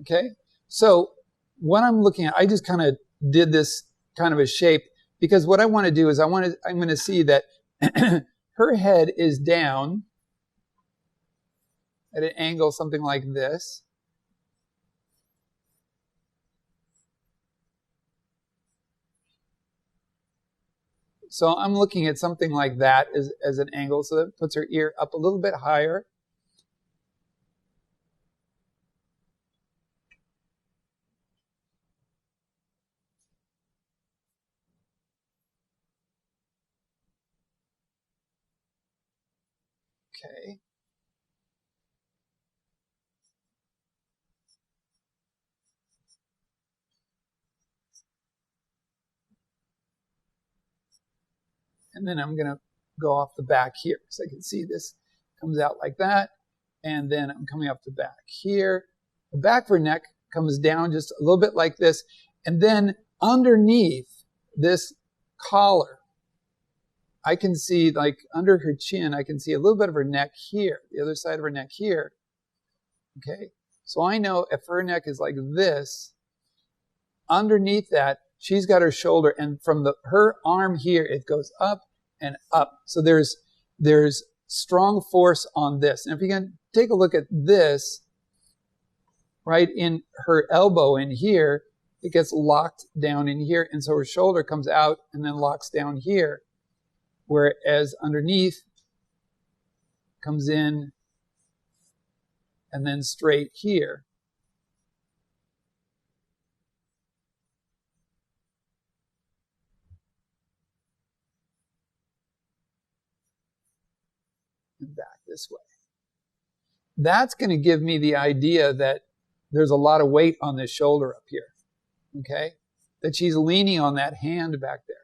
Okay, so what I'm looking at, I just kind of did this kind of a shape because what I want to do is I'm going to see that her head is down at an angle something like this. So I'm looking at something like that as an angle. So that puts her ear up a little bit higher. Okay. And then I'm going to go off the back here. So I can see this comes out like that. And then I'm coming up the back here. The back of her neck comes down just a little bit like this. And then underneath this collar, I can see, like under her chin, I can see a little bit of her neck here, the other side of her neck here. Okay. So I know if her neck is like this, underneath that, she's got her shoulder, and from her arm here, it goes up and up. So there's strong force on this. And if you can take a look at this, right in her elbow in here, it gets locked down in here, and so her shoulder comes out and then locks down here. Whereas underneath comes in and then straight here. And back this way. That's going to give me the idea that there's a lot of weight on this shoulder up here. Okay? That she's leaning on that hand back there.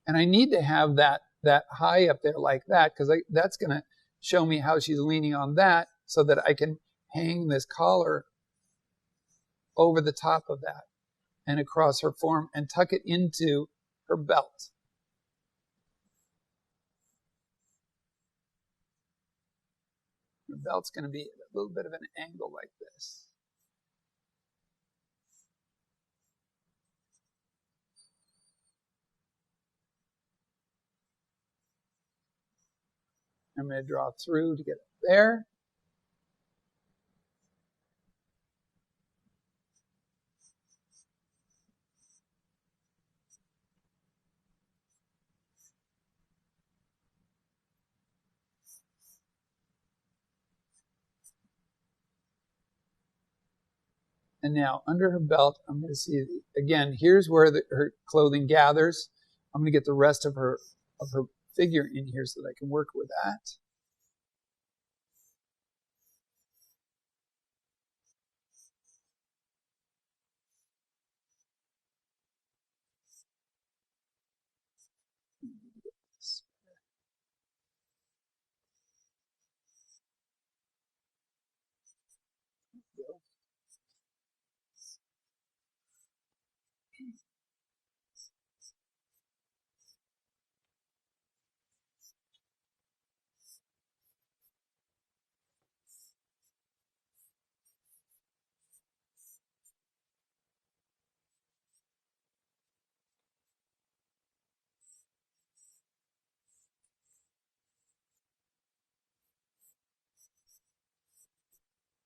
And I need to have that high up there like that, because that's going to show me how she's leaning on that so that I can hang this collar over the top of that and across her form and tuck it into her belt. Her belt's going to be a little bit of an angle like this. I'm going to draw through to get up there. And now under her belt, I'm going to see, again, here's where her clothing gathers. I'm going to get the rest of her figure in here so that I can work with that.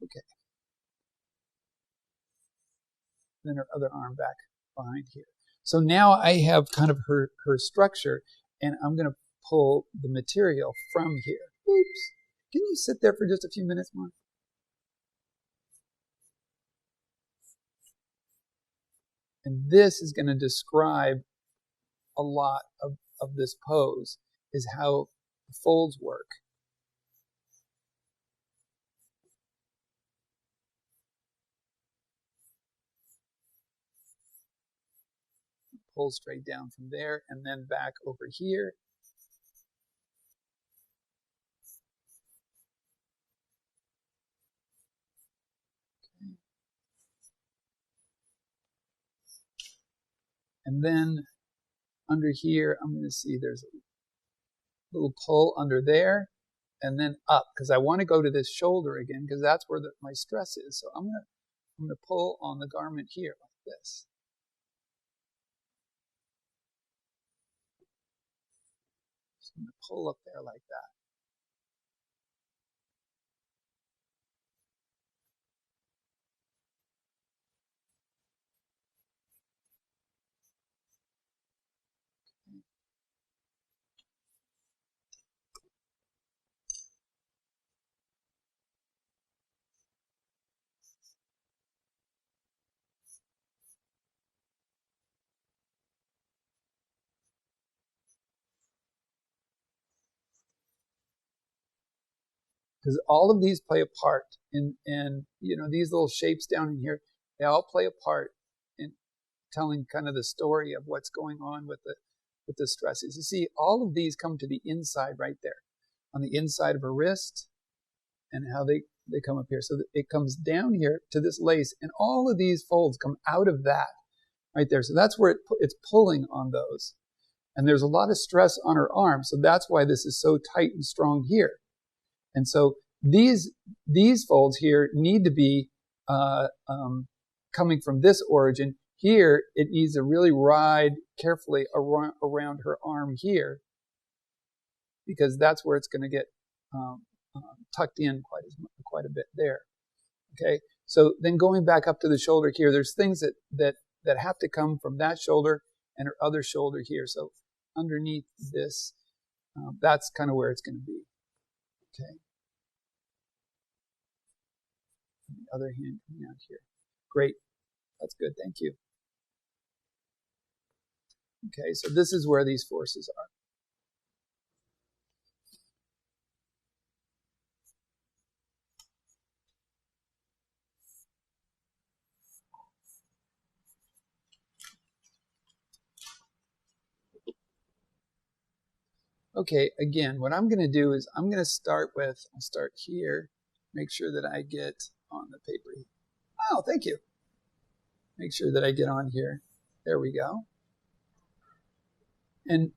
Okay. Then her other arm back behind here. So now I have kind of her structure, and I'm going to pull the material from here. Oops. Can you sit there for just a few minutes more? And this is going to describe a lot of this pose, is how the folds work. Pull straight down from there and then back over here. And then under here, I'm going to see there's a little pull under there, and then up, because I want to go to this shoulder again, because that's where my stress is. So I'm going to pull on the garment here like this. So I'm going to pull up there like that. Because all of these play a part in these little shapes down in here, they all play a part in telling kind of the story of what's going on with the stresses. You see, all of these come to the inside right there, on the inside of her wrist, and how they come up here. So it comes down here to this lace, and all of these folds come out of that right there. So that's where it's pulling on those. And there's a lot of stress on her arm, so that's why this is so tight and strong here. And so these folds here need to be coming from this origin. Here, it needs to really ride carefully around her arm here, because that's where it's going to get tucked in quite a bit there. Okay, so then going back up to the shoulder here, there's things that have to come from that shoulder and her other shoulder here. So underneath this, that's kind of where it's going to be. Okay. And the other hand coming out here. Great. That's good. Thank you. Okay, so this is where these forces are. Okay, again, what I'm going to do is I'm going to start here, make sure that I get on the paper. Oh, thank you. Make sure that I get on here. There we go. And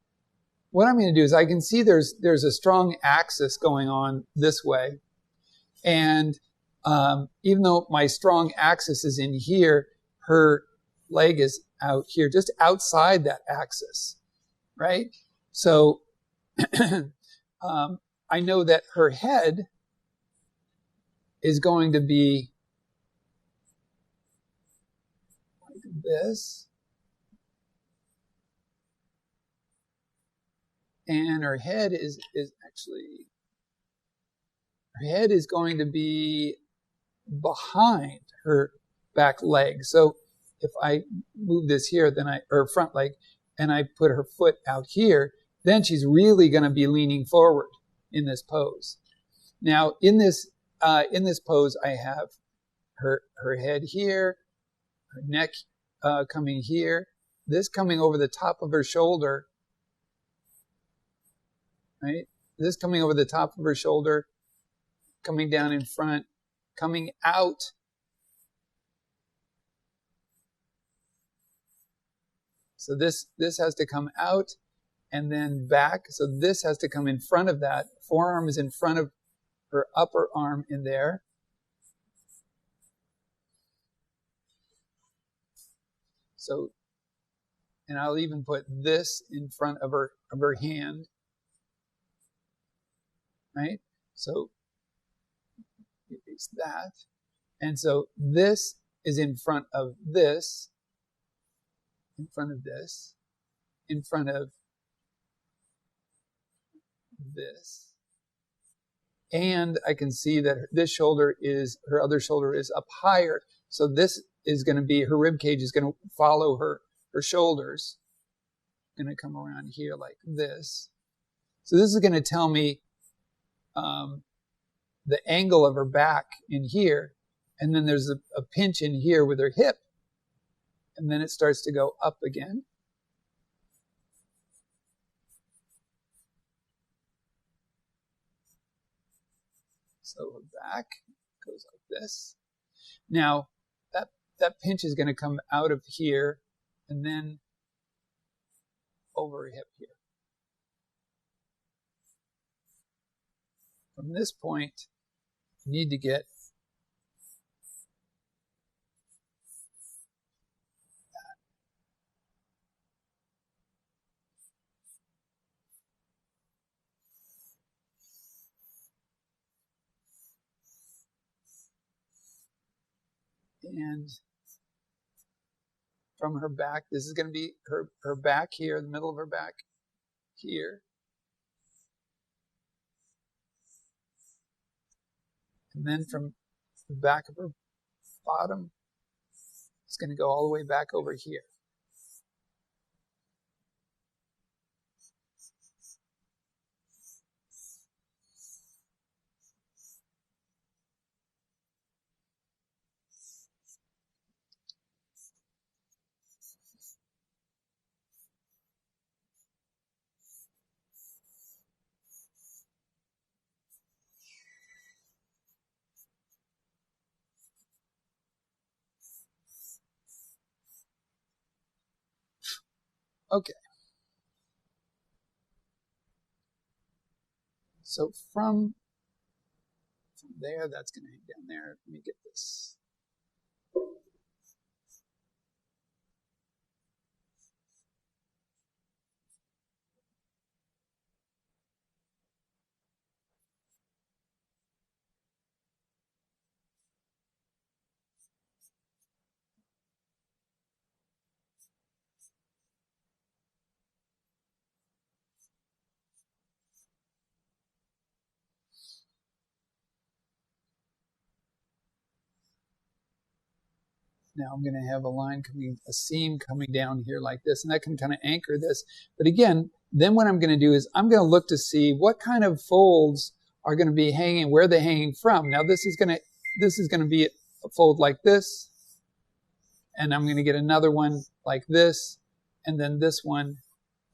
what I'm going to do is I can see there's a strong axis going on this way. And even though my strong axis is in here, her leg is out here, just outside that axis, right? So I know that her head is going to be like this. And her head is going to be behind her back leg. So if I move this here, or front leg, and I put her foot out here, then she's really going to be leaning forward in this pose. Now, in this pose, I have her head here, her neck coming here, this coming over the top of her shoulder, right? This coming over the top of her shoulder, coming down in front, coming out. So this has to come out and then back. So this has to come in front of that. Forearm is in front of her upper arm in there. So, and I'll even put this in front of her hand. Right? So erase that. And so this is in front of this, in front of this, in front of this. And I can see that her other shoulder is up higher. So this is going to be, her rib cage is going to follow her shoulders. Going to come around here like this. So this is going to tell me the angle of her back in here. And then there's a pinch in here with her hip. And then it starts to go up again. So her back goes like this. Now, that pinch is going to come out of here, and then over her hip here. From this point, you need to get and from her back, this is going to be her back here, the middle of her back here. And then from the back of her bottom, it's going to go all the way back over here. Okay. So from there, that's going to hang down there. Let me get this. Now I'm going to have a seam coming down here like this, and that can kind of anchor this. But again, then what I'm going to do is I'm going to look to see what kind of folds are going to be hanging, where they're hanging from. Now this is going to be a fold like this, and I'm going to get another one like this, and then this one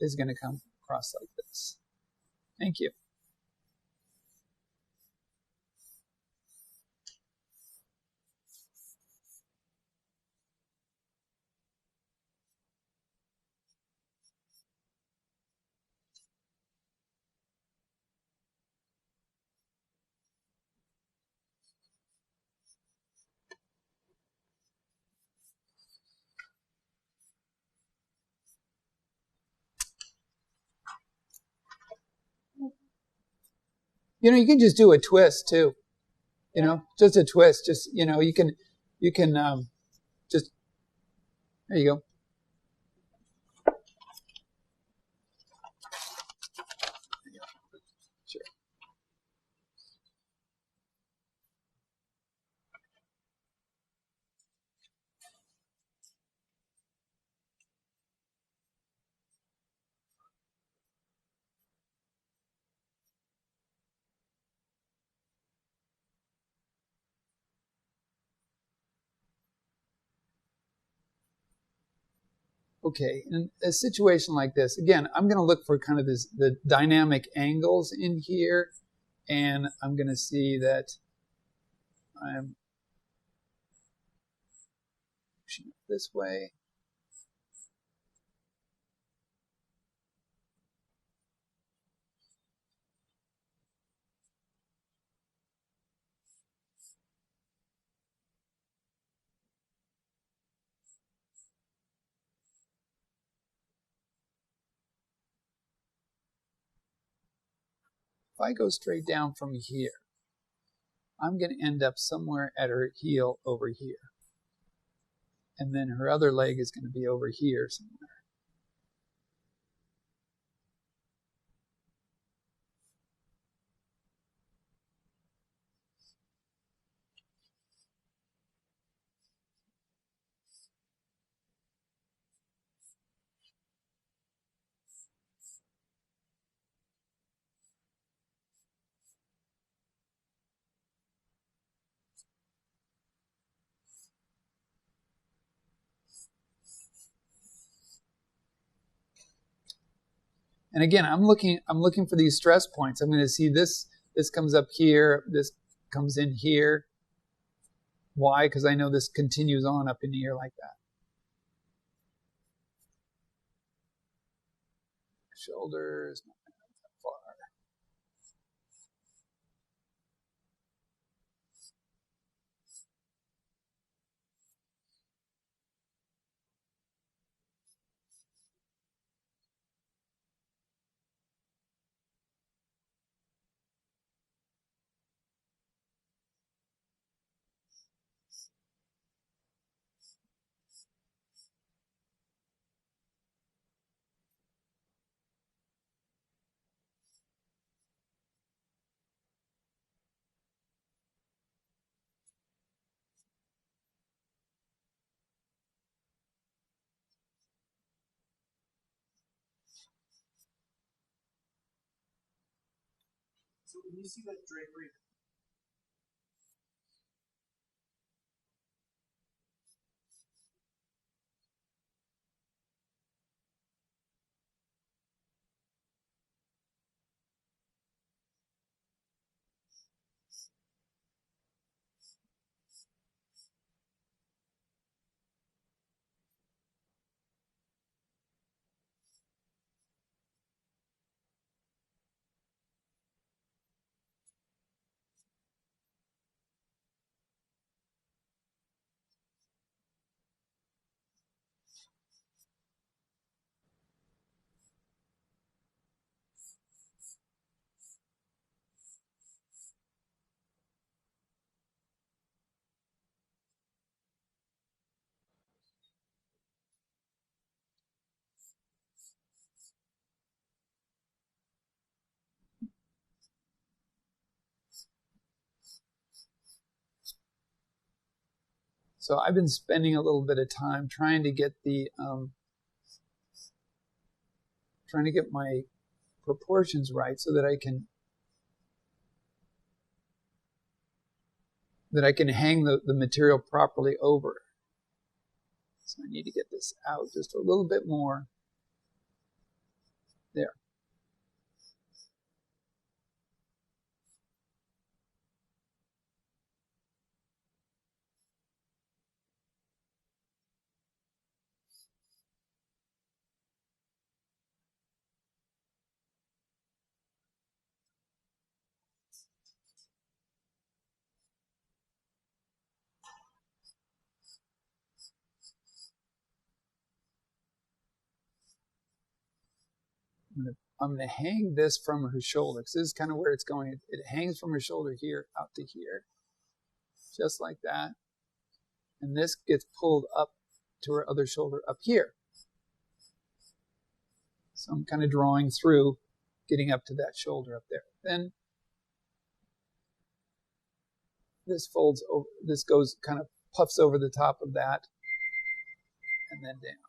is going to come across like this. Thank you. You know, you can just do a twist too. You know, just a twist. Just, you know, you can just, there you go. Sure. Okay, in a situation like this, again, I'm going to look for kind of the dynamic angles in here, and I'm going to see that I'm pushing it this way. If I go straight down from here, I'm going to end up somewhere at her heel over here. And then her other leg is going to be over here somewhere. And again, I'm looking for these stress points. I'm going to see this comes up here, this comes in here. Why? Because I know this continues on up in here like that. shoulders, not that far. So when you see that drapery, So I've been spending a little bit of time trying to get the trying to get my proportions right so that I can hang the material properly over. So I need to get this out just a little bit more. There. I'm going to hang this from her shoulder. Because this is kind of where it's going. It hangs from her shoulder here out to here. Just like that. And this gets pulled up to her other shoulder up here. So I'm kind of drawing through, getting up to that shoulder up there. Then this folds over, this goes kind of puffs over the top of that and then down.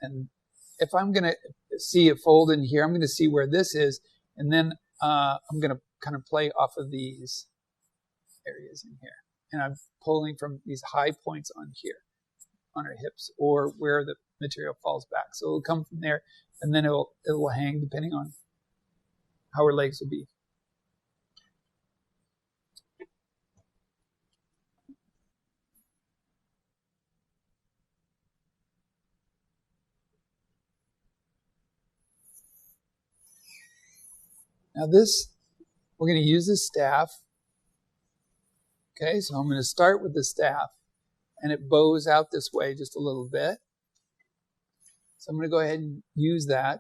And if I'm going to see it fold in here, I'm going to see where this is, and then I'm going to kind of play off of these areas in here. And I'm pulling from these high points on here, on her hips, or where the material falls back. So it'll come from there, and then it will hang depending on how her legs will be. Now this, we're going to use the staff. Okay, so I'm going to start with the staff, and it bows out this way just a little bit. So I'm going to go ahead and use that.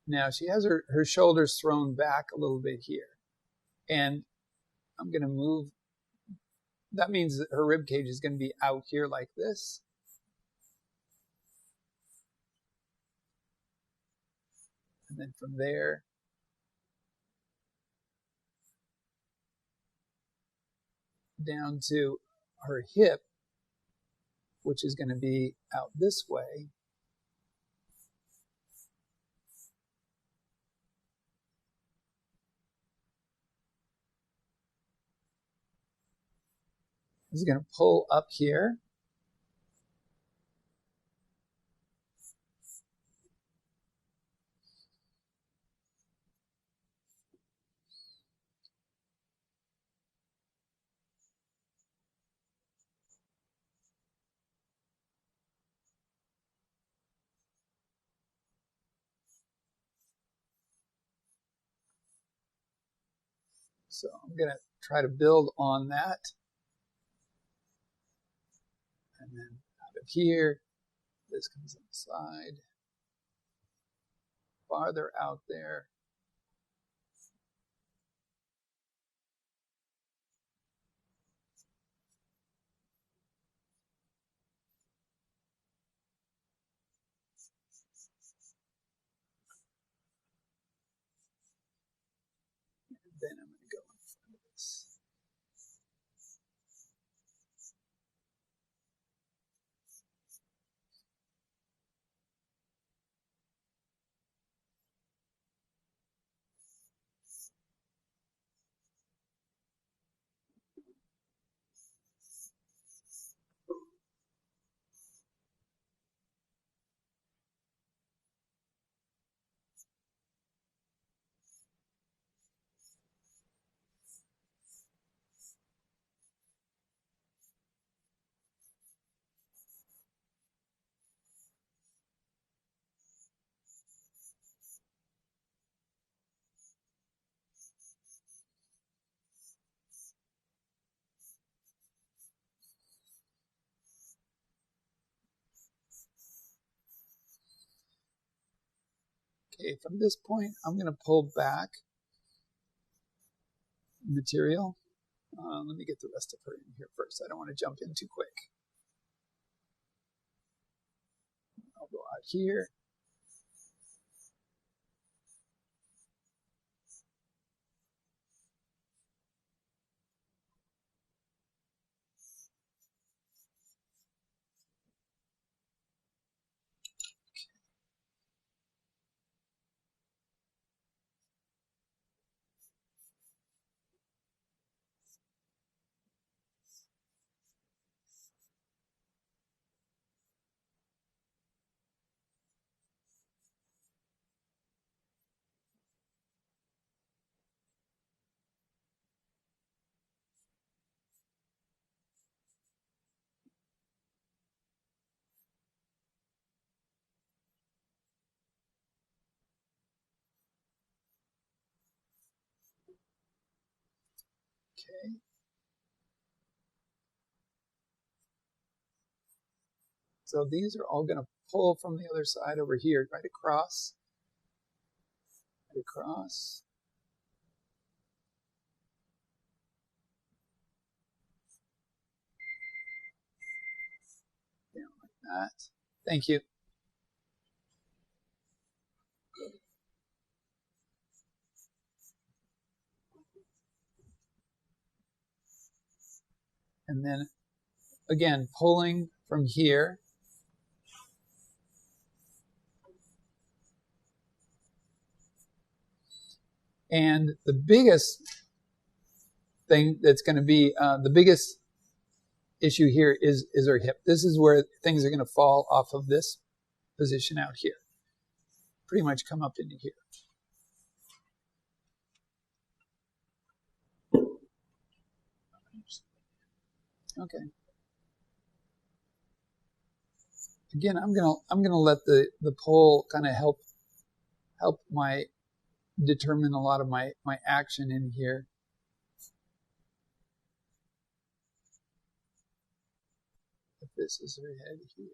Now she has her shoulders thrown back a little bit here. And I'm going to move. That means that her rib cage is going to be out here like this. And then from there, down to her hip, which is going to be out this way. Is going to pull up here. So I'm going to try to build on that. And then out of here, this comes inside, farther out there. And then I'm going to go in front of this. Okay, from this point, I'm going to pull back material. Let me get the rest of her in here first. I don't want to jump in too quick. I'll go out here. Okay. So these are all going to pull from the other side over here, right across, right across. Down like that. Thank you. And then, again, pulling from here. And the biggest thing that's going to be, the biggest issue here is her hip. This is where things are going to fall off of this position out here. Pretty much come up into here. Okay. Again, I'm gonna let the pull kind of help my determine a lot of my action in here. If this is her head here.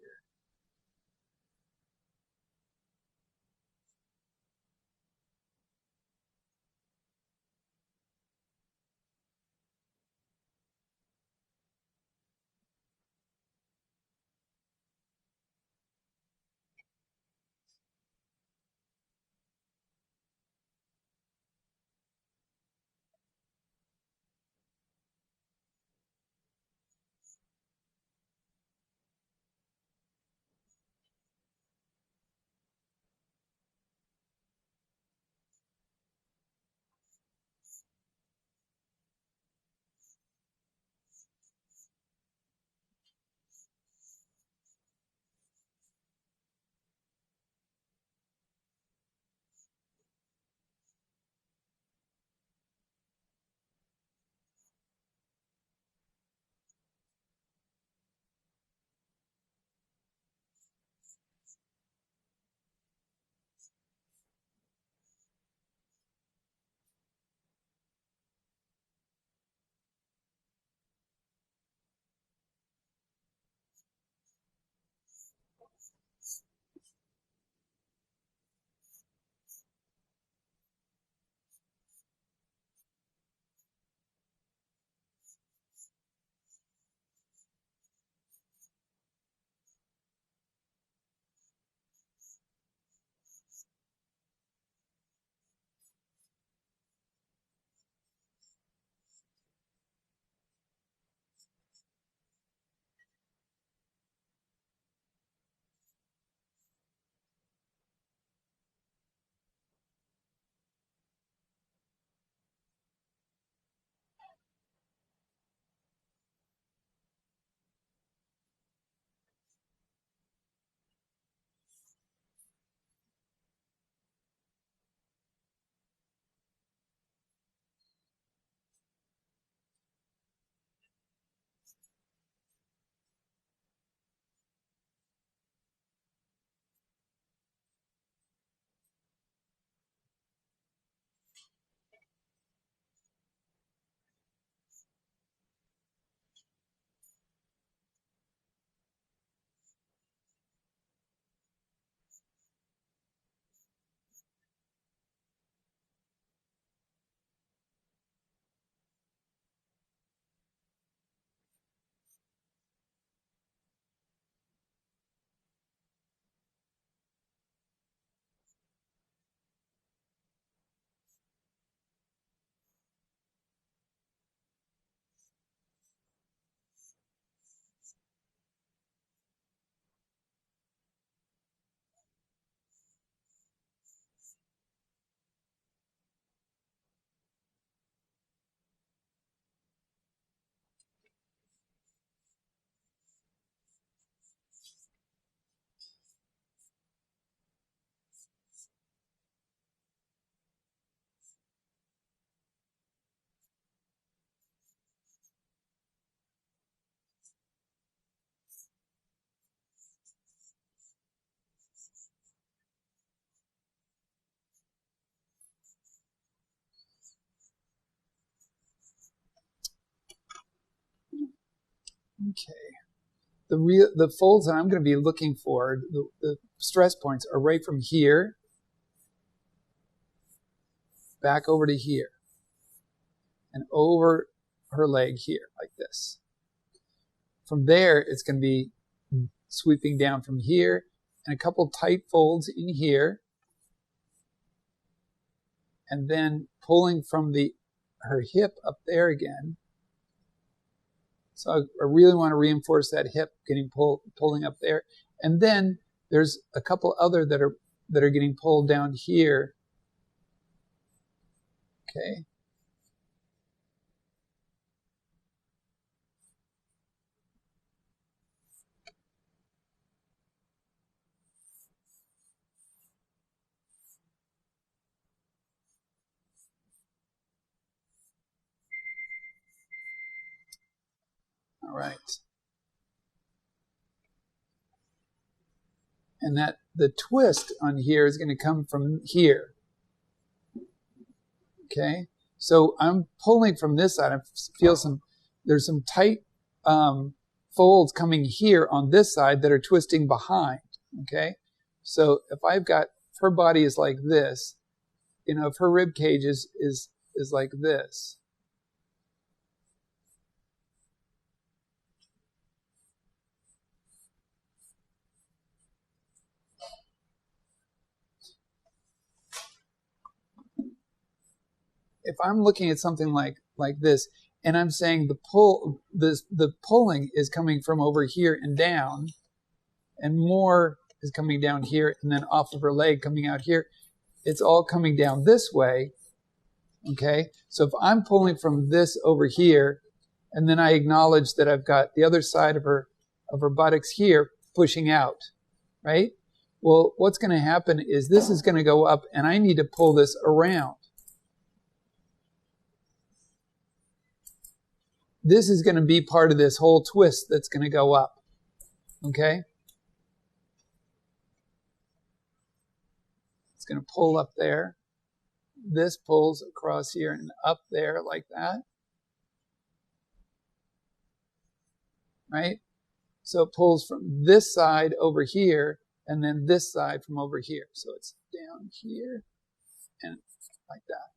Okay. The folds that I'm going to be looking for, the stress points, are right from here back over to here and over her leg here like this. From there, it's going to be sweeping down from here and a couple tight folds in here, and then pulling from her hip up there again. So I really want to reinforce that hip getting pulling up there. And then there's a couple other that are getting pulled down here. Okay. All right. And that the twist on here is going to come from here. Okay. So I'm pulling from this side. I feel there's some tight folds coming here on this side that are twisting behind. Okay. So if her body is like this, if her rib cage is like this, if I'm looking at something like this, and I'm saying the pulling is coming from over here and down, and more is coming down here, and then off of her leg coming out here, it's all coming down this way. Okay, so if I'm pulling from this over here, and then I acknowledge that I've got the other side of her buttocks here pushing out, right? Well, what's going to happen is this is going to go up, and I need to pull this around. This is going to be part of this whole twist that's going to go up. Okay? It's going to pull up there. This pulls across here and up there like that. Right? So it pulls from this side over here and then this side from over here. So it's down here and like that.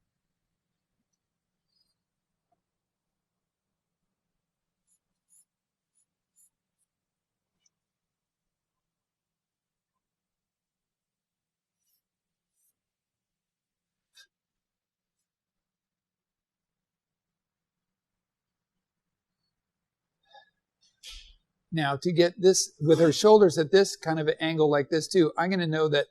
Now, to get this with her shoulders at this kind of an angle like this too, I'm going to know that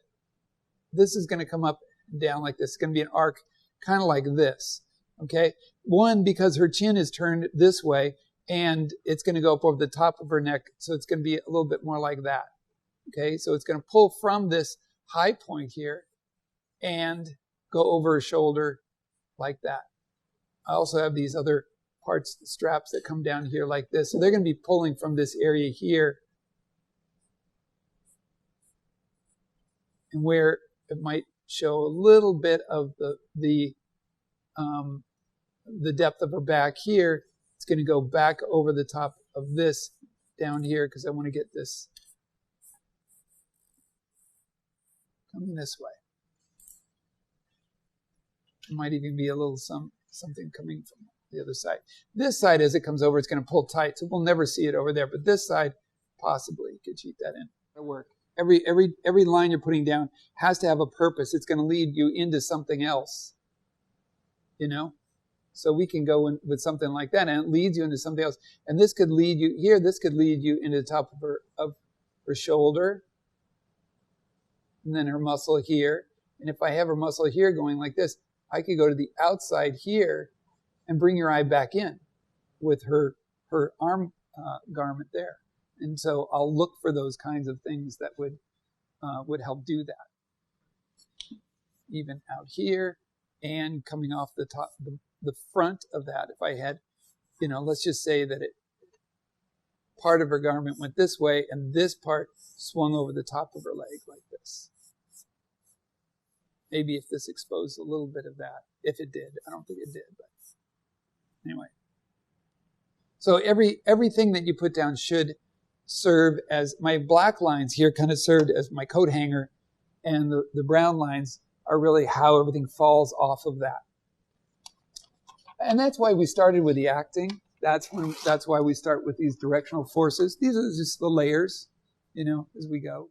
this is going to come up and down like this. It's going to be an arc kind of like this. Okay? One, because her chin is turned this way and it's going to go up over the top of her neck, so it's going to be a little bit more like that. Okay? So it's going to pull from this high point here and go over her shoulder like that. I also have these other parts, straps that come down here like this. So they're going to be pulling from this area here. And where it might show a little bit of the depth of her back here, it's going to go back over the top of this down here because I want to get this coming this way. It might even be a little something coming from the other side. This side, as it comes over, it's going to pull tight, so we'll never see it over there. But this side, possibly, you could cheat that in. It'll work. Every line you're putting down has to have a purpose. It's going to lead you into something else. So we can go in with something like that, and it leads you into something else. And this could lead you here. This could lead you into the top of her shoulder, and then her muscle here. And if I have her muscle here going like this, I could go to the outside here and bring your eye back in with her arm garment there. And so I'll look for those kinds of things that would help do that. Even out here and coming off the top, the front of that. If I had, let's just say that part of her garment went this way and this part swung over the top of her leg like this. Maybe if this exposed a little bit of that, if it did. I don't think it did, but anyway. So everything that you put down should serve as, my black lines here kind of served as my coat hanger, and the brown lines are really how everything falls off of that. And that's why we started with the acting. That's why we start with these directional forces. These are just the layers, as we go.